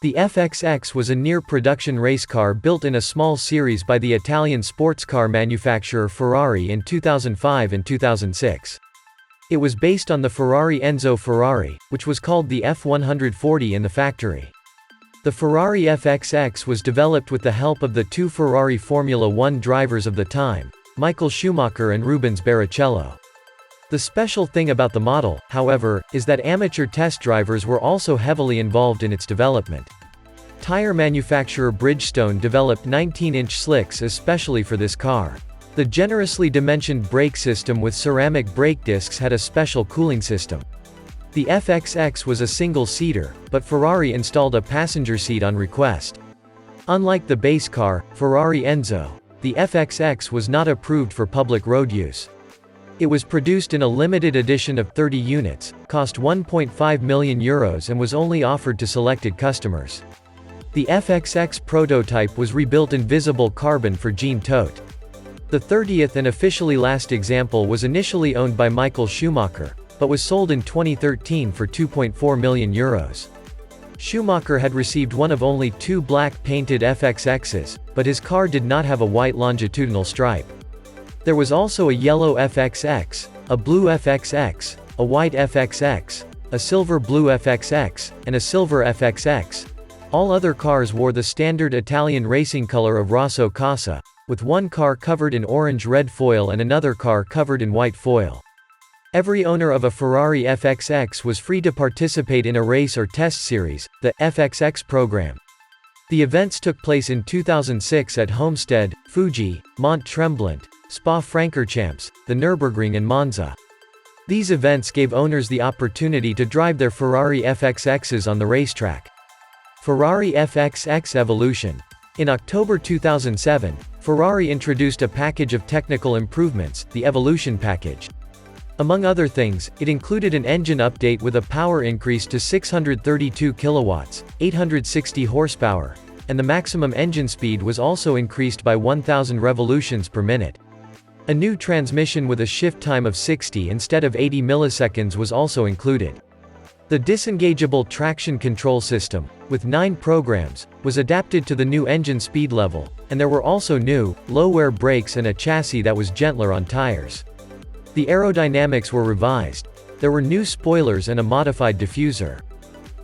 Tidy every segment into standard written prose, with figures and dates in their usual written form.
The FXX was a near-production race car built in a small series by the Italian sports car manufacturer Ferrari in 2005 and 2006. It was based on the Ferrari Enzo Ferrari, which was called the F140 in the factory. The Ferrari FXX was developed with the help of the two Ferrari Formula 1 drivers of the time, Michael Schumacher and Rubens Barrichello. The special thing about the model, however, is that amateur test drivers were also heavily involved in its development. Tire manufacturer Bridgestone developed 19-inch slicks especially for this car. The generously dimensioned brake system with ceramic brake discs had a special cooling system. The FXX was a single-seater, but Ferrari installed a passenger seat on request. Unlike the base car, Ferrari Enzo, the FXX was not approved for public road use. It was produced in a limited edition of 30 units, cost €1.5 million and was only offered to selected customers. The FXX prototype was rebuilt in visible carbon for Jean Todt. The 30th and officially last example was initially owned by Michael Schumacher, but was sold in 2013 for €2.4 million. Schumacher had received one of only two black painted FXXs, but his car did not have a white longitudinal stripe. There was also a yellow FXX, a blue FXX, a white FXX, a silver-blue FXX, and a silver FXX. All other cars wore the standard Italian racing color of Rosso Casa, with one car covered in orange-red foil and another car covered in white foil. Every owner of a Ferrari FXX was free to participate in a race or test series, the FXX program. The events took place in 2006 at Homestead, Fuji, Mont Tremblant, Spa-Francorchamps, the Nürburgring and Monza. These events gave owners the opportunity to drive their Ferrari FXXs on the racetrack. Ferrari FXX Evolution. In October 2007, Ferrari introduced a package of technical improvements, the Evolution package. Among other things, it included an engine update with a power increase to 632 kilowatts, 860 horsepower, and the maximum engine speed was also increased by 1,000 revolutions per minute. A new transmission with a shift time of 60 instead of 80 milliseconds was also included. The disengageable traction control system, with 9 programs, was adapted to the new engine speed level, and there were also new, low-wear brakes and a chassis that was gentler on tires. The aerodynamics were revised. There were new spoilers and a modified diffuser.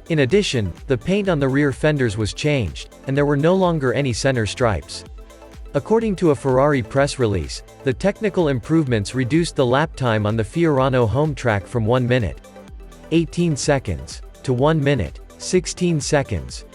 In addition, the paint on the rear fenders was changed, and there were no longer any center stripes. According to a Ferrari press release, the technical improvements reduced the lap time on the Fiorano home track from 1 minute, 18 seconds, to 1 minute, 16 seconds.